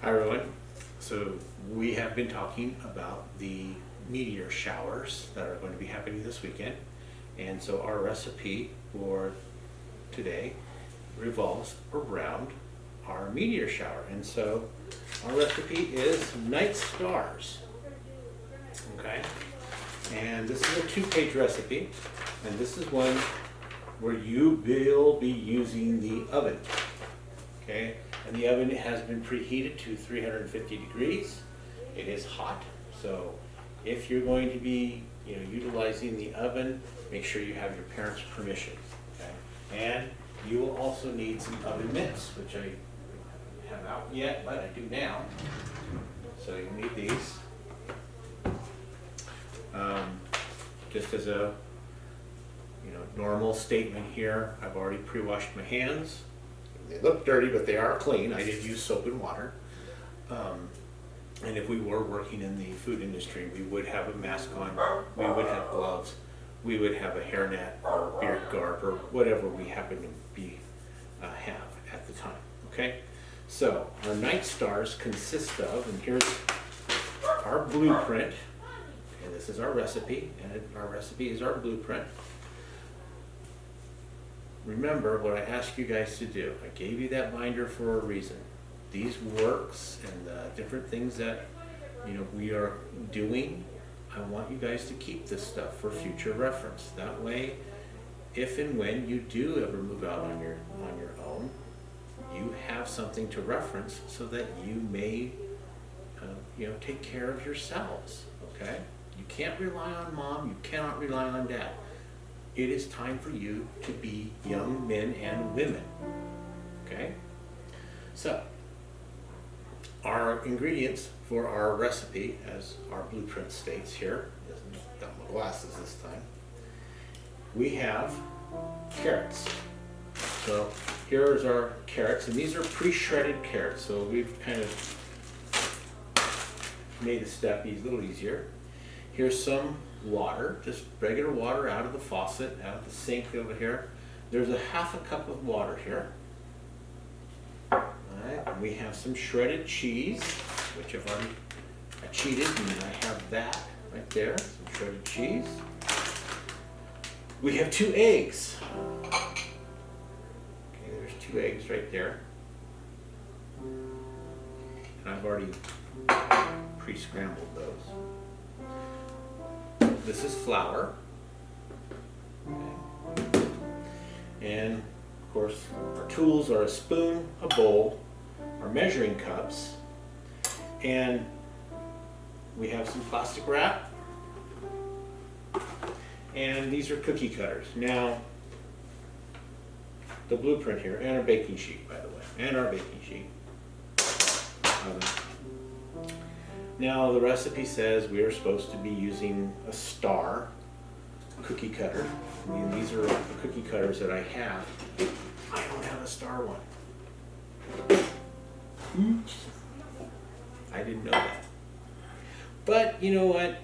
Hi everyone. So we have been talking about the meteor showers that are going to be happening this weekend. And so our recipe for today revolves around our meteor shower. And so our recipe is night stars. Okay? And this is a 2-page recipe. And this is one where you will be using the oven. Okay? And the oven has been preheated to 350 degrees. It is hot, so if you're going to be, utilizing the oven, make sure you have your parents' permission. Okay? And you will also need some oven mitts, which I haven't out yet, but I do now. So you'll need these. Just as a normal statement here, I've already pre-washed my hands. They look dirty, but they are clean. I did use soap and water. And if we were working in the food industry, we would have a mask on, we would have gloves, we would have a hairnet or beard guard or whatever we happen to be have at the time. Okay, so our night stars consist of, and here's our blueprint. And this is our recipe, and our recipe is our blueprint. Remember what I asked you guys to do. I gave you that binder for a reason. These works and the different things that we are doing, I want you guys to keep this stuff for future reference. That way, if and when you do ever move out on your own, you have something to reference so that you may take care of yourselves. Okay? You can't rely on mom, you cannot rely on dad. It is time for you to be young men and women. Okay? So, our ingredients for our recipe, as our blueprint states here, got my glasses this time. We have carrots. So, here's our carrots, and these are pre-shredded carrots, so we've kind of made the step a little easier. Here's some water, just regular water out of the faucet, out of the sink over here. There's a half a cup of water here. Alright, and we have some shredded cheese, which I've already cheated, and I have that right there, some shredded cheese. We have 2 eggs. Okay, there's 2 eggs right there. And I've already pre-scrambled those. This is flour. Okay. And of course, our tools are a spoon, a bowl, our measuring cups, and we have some plastic wrap. And these are cookie cutters. Now, the blueprint here, and our baking sheet, by the way, and our baking sheet. Now the recipe says we are supposed to be using a star cookie cutter. I mean, these are the cookie cutters that I have. I don't have a star one. Oops. I didn't know that. But you know what?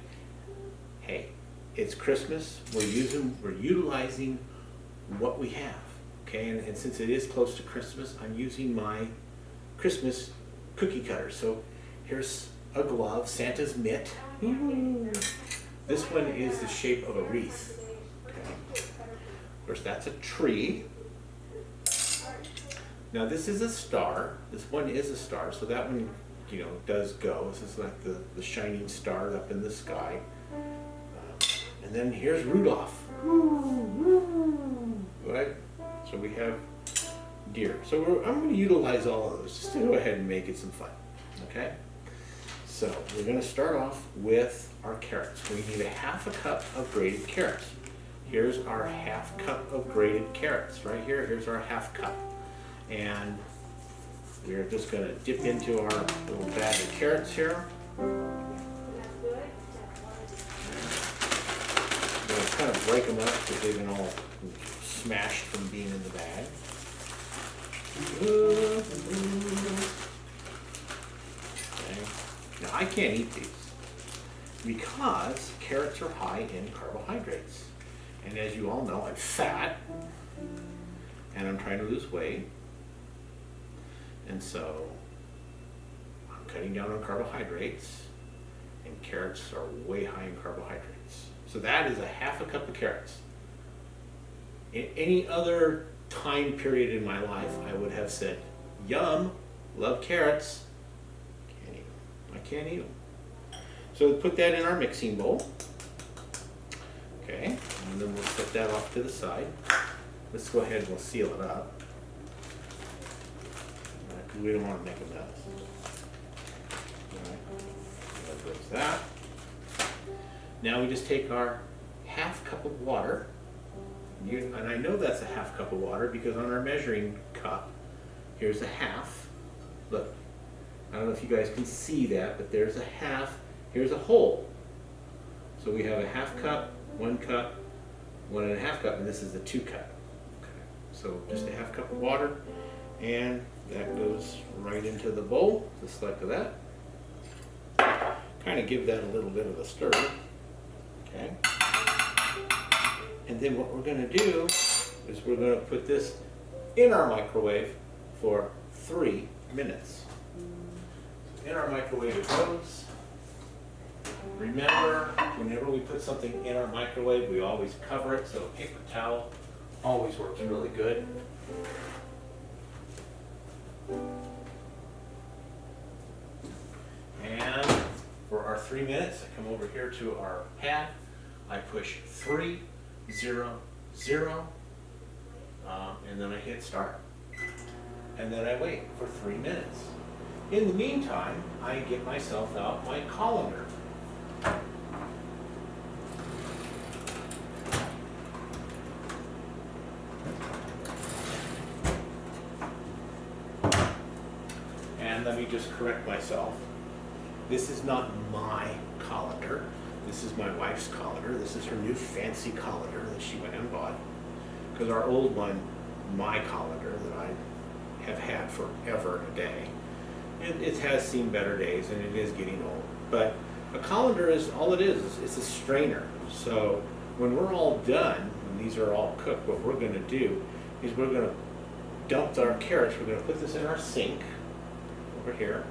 Hey, it's Christmas. We're utilizing what we have. Okay, and since it is close to Christmas, I'm using my Christmas cookie cutter. So here's a glove, Santa's mitt. This one is the shape of a wreath. Okay. Of course, that's a tree. Now this is a star. This one is a star, so that one, does go. This is like the shining star up in the sky. And then here's Rudolph. Right? So we have deer. So I'm going to utilize all of those just to go ahead and make it some fun. Okay? So we're going to start off with our carrots. We need a half a cup of grated carrots. Here's our half cup of grated carrots. Right here, here's our half cup. And we're just going to dip into our little bag of carrots here. We're going to kind of break them up because they've been all smashed from being in the bag. Okay. Now I can't eat these because carrots are high in carbohydrates. And as you all know, I'm fat and I'm trying to lose weight. And so cutting down on carbohydrates, and carrots are way high in carbohydrates. So that is a half a cup of carrots. In any other time period in my life, I would have said, yum, love carrots. Can't eat them. I can't eat them. So put that in our mixing bowl. Okay, and then we'll set that off to the side. Let's go ahead and we'll seal it up. Because we don't want to make a mess. There goes that. Now we just take our half cup of water. And I know that's a half cup of water because on our measuring cup, here's a half. Look, I don't know if you guys can see that, but there's a half. Here's a whole. So we have a half cup, 1 cup, 1.5 cup, and this is a 2 cup. Okay. So just a half cup of water, and that goes right into the bowl, just like that. Kind of give that a little bit of a stir. Okay. And then what we're going to do is we're going to put this in our microwave for 3 minutes. So in our microwave it goes. Remember, whenever we put something in our microwave, we always cover it, so a paper towel always works really good. And for our 3 minutes, I come over here to our pad, I push 3, 0, 0, and then I hit start. And then I wait for 3 minutes. In the meantime, I get myself out my colander. And let me just correct myself. This is not my colander. This is my wife's colander. This is her new fancy colander that she went and bought. Because our old one, my colander that I have had forever and a day, it has seen better days and it is getting old. But a colander is all it is. It's a strainer. So when we're all done, when these are all cooked, what we're going to do is we're going to dump our carrots. We're going to put this in our sink over here,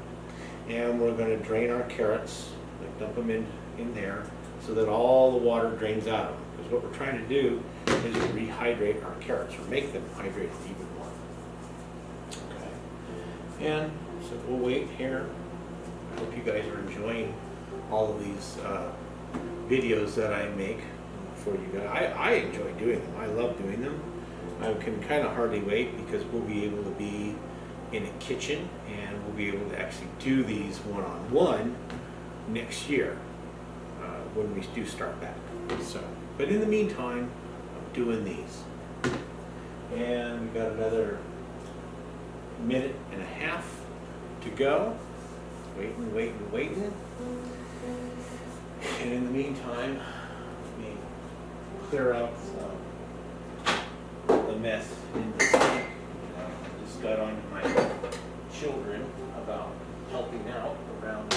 and we're going to drain our carrots, like dump them in there, so that all the water drains out of them. Because what we're trying to do is rehydrate our carrots, or make them hydrated even more. Okay. And so we'll wait here. I hope you guys are enjoying all of these videos that I make for you guys. I enjoy doing them. I love doing them. I can kind of hardly wait because we'll be able to be in a kitchen and we'll be able to actually do these one-on-one next year when we do start back. So, but in the meantime, I'm doing these. And we've got another 1.5 minutes to go. Waiting. And in the meantime, let me clear out the mess in the sink. I just got on to my children about helping out around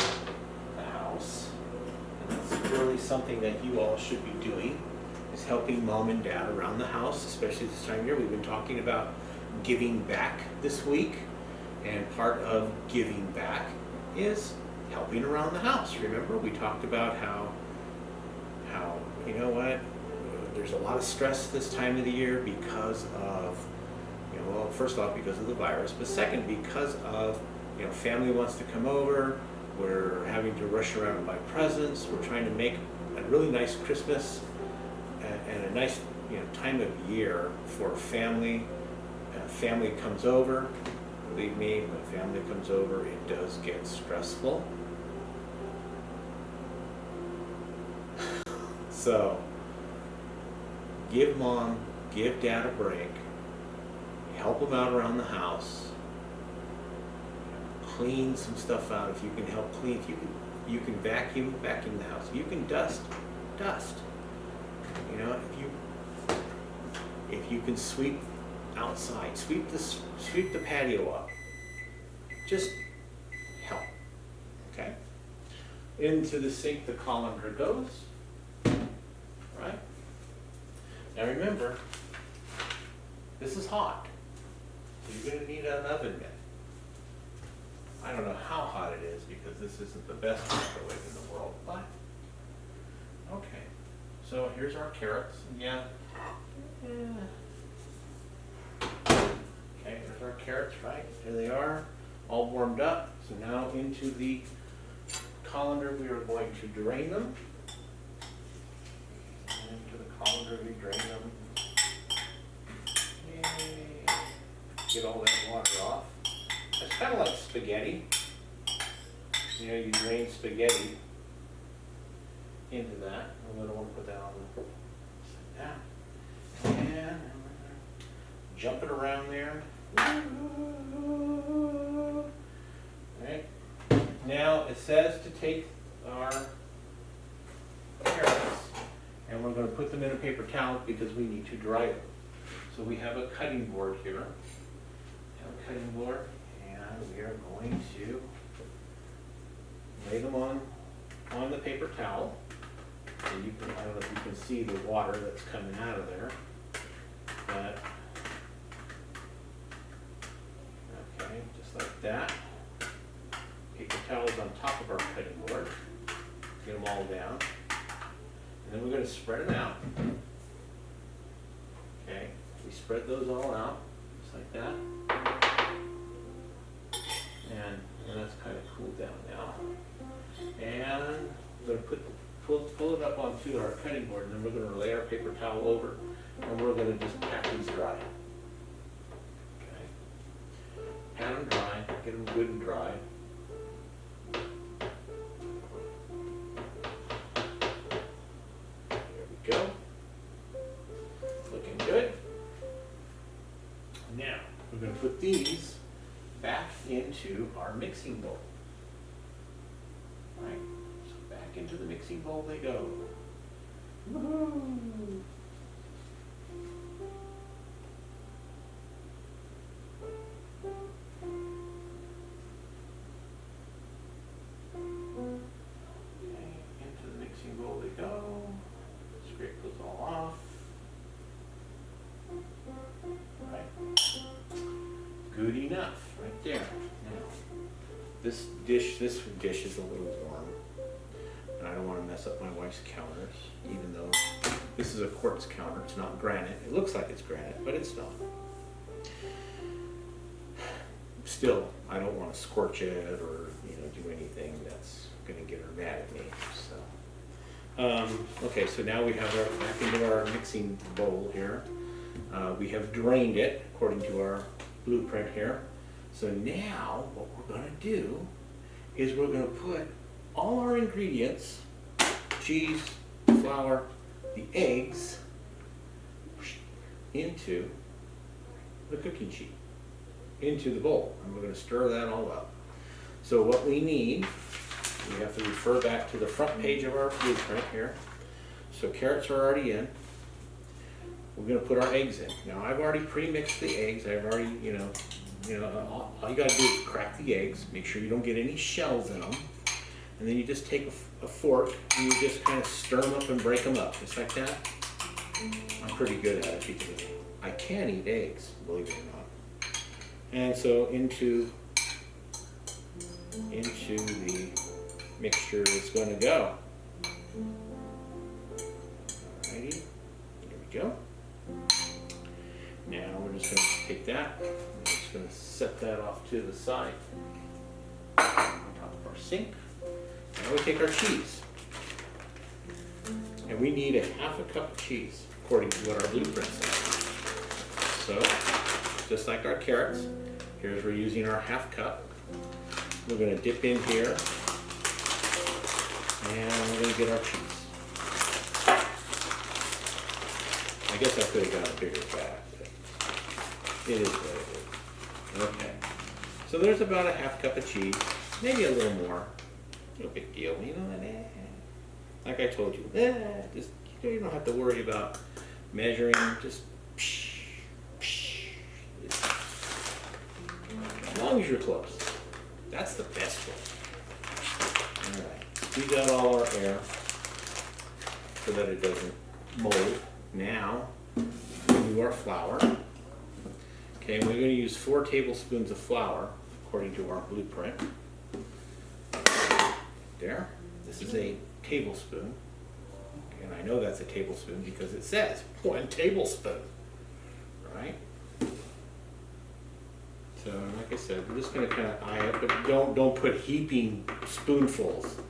the house. And that's really something that you all should be doing, is helping mom and dad around the house, especially this time of year. We've been talking about giving back this week, and part of giving back is helping around the house. Remember, we talked about how you know what, there's a lot of stress this time of the year because of, well, first off because of the virus, but second because of, family wants to come over, we're having to rush around and buy presents, we're trying to make a really nice Christmas and a nice time of year for family. Family comes over. Believe me, when family comes over, it does get stressful. So, give mom, give dad a break, help them out around the house, clean some stuff out if you can help clean. If you can vacuum the house. If you can dust. If you can sweep outside, sweep the patio up. Just help. Okay? Into the sink the colander goes. Right? Now remember, this is hot. So you're going to need an oven mitt. I don't know how hot it is, because this isn't the best microwave in the world, but, okay. So here's our carrots, yeah. Okay, there's our carrots, right? Here they are, all warmed up. So now into the colander, we are going to drain them. And into the colander, we drain them. Yay. Get all that water off. It's kind of like spaghetti. You know, you drain spaghetti into that. I'm going to want to put that on the down. And I'm going to jump it around there. Right. Now it says to take our carrots and we're going to put them in a paper towel because we need to dry them. So we have a cutting board here. We have a cutting board and we are going to lay them on the paper towel. And you can, I don't know if you can see the water that's coming out of there, but okay, just like that. Paper towels on top of our cutting board. Get them all down. And then we're going to spread it out. Okay, we spread those all out, just like that. And that's kind of cooled down now. And we're going to pull it up onto our cutting board, and then we're going to lay our paper towel over, and we're going to just pat these dry. Okay. Pat them dry, get them good and dry. There we go. Looking good. Now, we're going to put these back into our mixing bowl. Right? So back into the mixing bowl they go. Woohoo! Okay, into the mixing bowl they go. Scrape those all off. Right. Good enough, right there. Now, this dish is a little warm. And I don't want to mess up my wife's counters, even though this is a quartz counter. It's not granite. It looks like it's granite, but it's not. Still, I don't want to scorch it or do anything that's going to get her mad at me. So, okay, so now we have our back into our mixing bowl here. We have drained it according to our blueprint here. So now what we're going to do is we're going to put all our ingredients, cheese, flour, the eggs, into the cooking sheet, into the bowl. And we're going to stir that all up. So what we need, we have to refer back to the front page of our blueprint here. So carrots are already in. We're going to put our eggs in. Now I've already pre-mixed the eggs. I've already, all you got to do is crack the eggs. Make sure you don't get any shells in them. And then you just take a fork and you just kind of stir them up and break them up, just like that. I'm pretty good at it because I can eat eggs, believe it or not. And so into the mixture it's going to go. Alrighty, there we go. Now we're just going to take that, we're just going to set that off to the side on top of our sink. Now we take our cheese. And we need a half a cup of cheese, according to what our blueprint says. So, just like our carrots, here's we're using our half cup. We're going to dip in here, and we're going to get our cheese. I guess I could have got a bigger bag, but it is what it is. Okay. So there's about a half cup of cheese, maybe a little more. No big deal, like I told you, just you don't have to worry about measuring, just as long as you're close. That's the best way. All right, squeeze out all our air so that it doesn't mold. Now, we do our flour. Okay, we're going to use 4 tablespoons of flour according to our blueprint. There, this is a tablespoon. And I know that's a tablespoon because it says 1 tablespoon, right? So like I said, we're just gonna kind of eye it, but don't put heaping spoonfuls,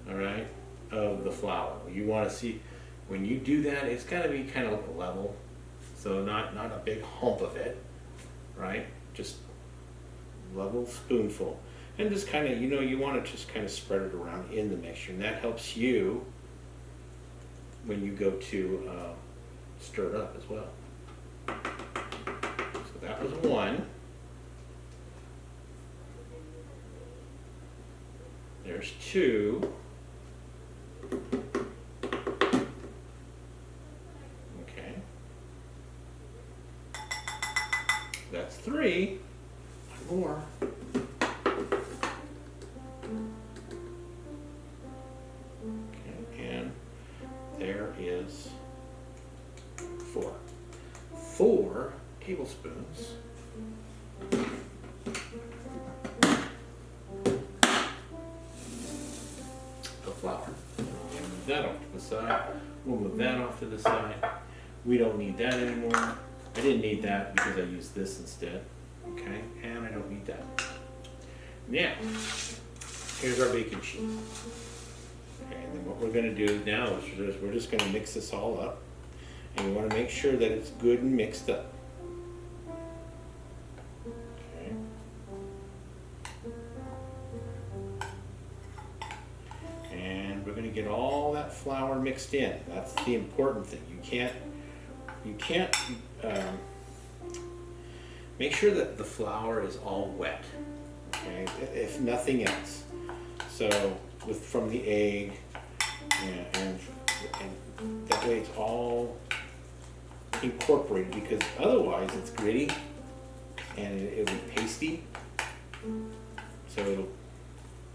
all right, of the flour. You wanna see, when you do that, it's gotta be kind of level, so not a big hump of it, right? Just level spoonful. And just kind of, you want to just kind of spread it around in the mixture, and that helps you when you go to stir it up as well. So that was 1. There's 2. Okay. That's 3. 1 more. There is 4. 4 tablespoons of flour. Move that off to the side. We'll move that off to the side. We don't need that anymore. I didn't need that because I used this instead. Okay, and I don't need that. Now, here's our baking sheet. Okay, and then what we're going to do now is we're just going to mix this all up, and we want to make sure that it's good and mixed up. Okay. And we're going to get all that flour mixed in. That's the important thing. You can't make sure that the flour is all wet. Okay, if nothing else. So from the egg, and that way it's all incorporated, because otherwise it's gritty and it'll be pasty. So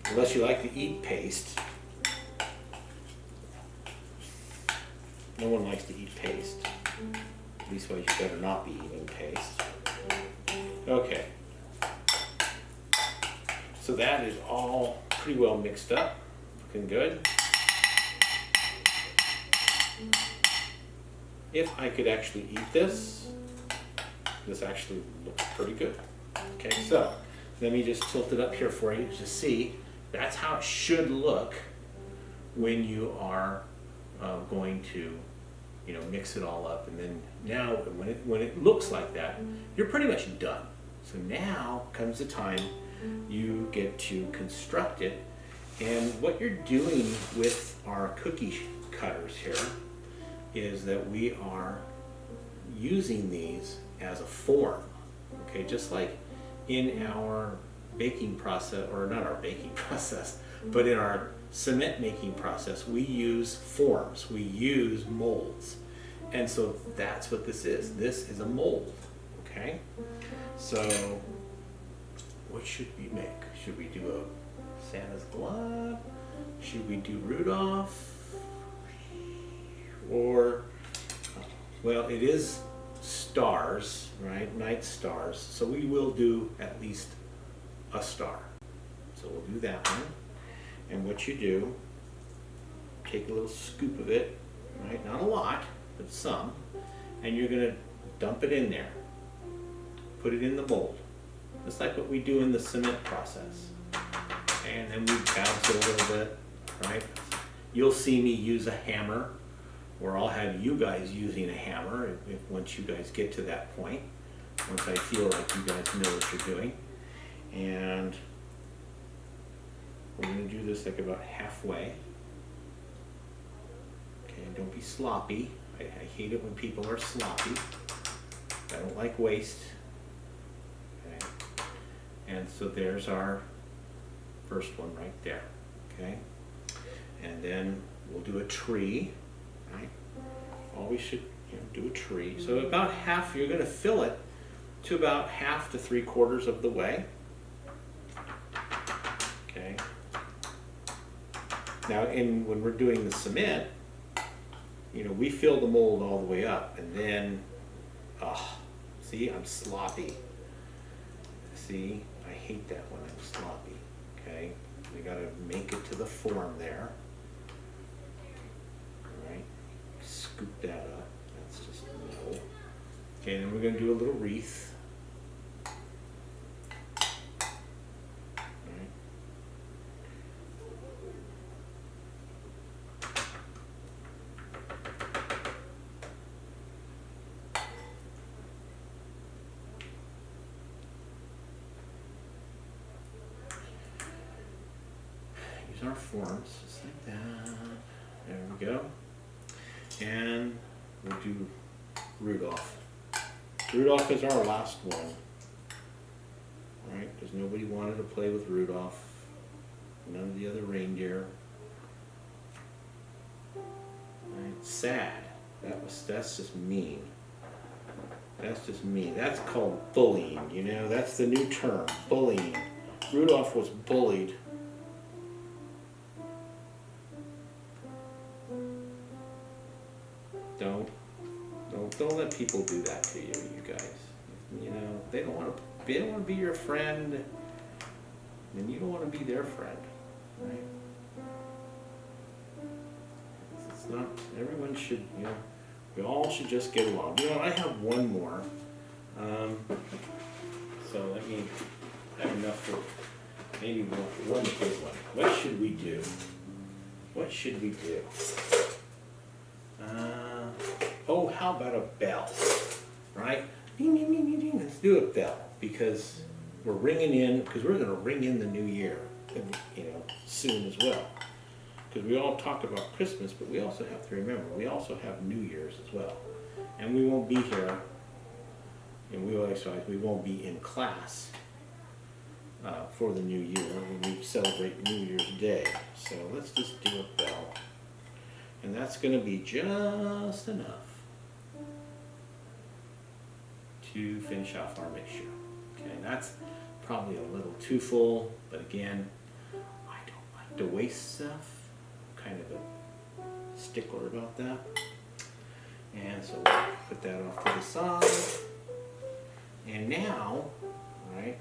unless you like to eat paste, no one likes to eat paste. At least you better not be eating paste. Okay. So that is all pretty well mixed up, looking good. If I could actually eat this actually looks pretty good. Okay, so let me just tilt it up here for you to see. That's how it should look when you are going to, mix it all up. And then now, when it looks like that, you're pretty much done. So now comes the time you get to construct it. And what you're doing with our cookie cutters here is that we are using these as a form. Okay, just like in our baking process, or not our baking process, but in our cement making process, we use forms, we use molds. And so that's what this is. This is a mold, okay? So what should we make? Should we do a Santa's glove? Should we do Rudolph? Or, well, it is stars, right? Night stars. So we will do at least a star. So we'll do that one. And what you do, take a little scoop of it, right? Not a lot, but some. And you're going to dump it in there. Put it in the mold. Just like what we do in the cement process. And then we bounce it a little bit, right? You'll see me use a hammer, or I'll have you guys using a hammer once you guys get to that point. Once I feel like you guys know what you're doing. And we're going to do this like about halfway. Okay, don't be sloppy. I hate it when people are sloppy. I don't like waste. Okay. And so there's our first one right there. Okay. And then we'll do a tree. Right. Always should do a tree. So about half, you're going to fill it to about half to 3/4 of the way. Okay. Now, when we're doing the cement, we fill the mold all the way up, and then, see, I'm sloppy. See, I hate that when I'm sloppy. Okay, we gotta make it to the form there. Alright, scoop that up, that's just no. Okay, then we're gonna do a little wreath. Alright. Use our forms, just like that. There we go. And we'll do Rudolph. Rudolph is our last one. Right? Because nobody wanted to play with Rudolph. None of the other reindeer. Right? Sad. That's just mean. That's just mean. That's called bullying, you know? That's the new term, bullying. Rudolph was bullied. Don't let people do that to you, you guys. You know, they don't want to be your friend, and you don't want to be their friend, right? It's not, everyone should, you know, we all should just get along. You know, I have one more. So let me have enough for maybe one good one. What should we do? What should we do? Oh, how about a bell, right? Ding, ding, ding, ding, ding. Let's do a bell, because we're ringing in, because we're going to ring in the new year, you know, soon as well. Because we all talk about Christmas, but we also have to remember, we also have New Year's as well. And we won't be here, and we won't be in class for the new year when we celebrate New Year's Day. So let's just do a bell. And that's going to be just enough to finish off our mixture. Okay, that's probably a little too full, but again, I don't like to waste stuff. I'm kind of a stickler about that. And so we'll put that off to the side. And now, right,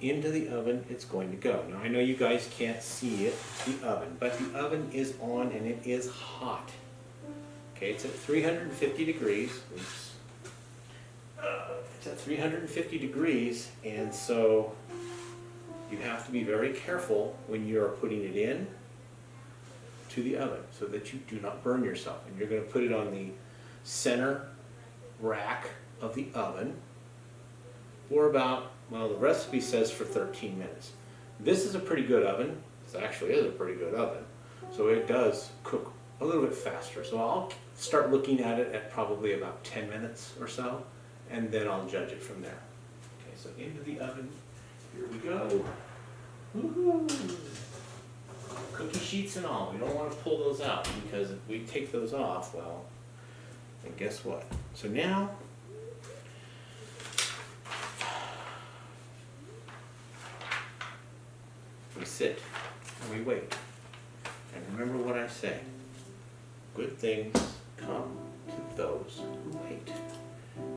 into the oven it's going to go. Now I know you guys can't see it, the oven, but the oven is on and it is hot. Okay, it's at 350 degrees. Oops. It's at 350 degrees, and so you have to be very careful when you're putting it in to the oven so that you do not burn yourself. And you're going to put it on the center rack of the oven for about, well, the recipe says for 13 minutes. This is a pretty good oven. This actually is a pretty good oven. So it does cook a little bit faster. So I'll start looking at it at probably about 10 minutes or so, and then I'll judge it from there. Okay, so into the oven. Here we go. Woohoo! Cookie sheets and all. We don't want to pull those out, because if we take those off, well, then guess what? So now, we sit and we wait. And remember what I say. Good things come to those who wait.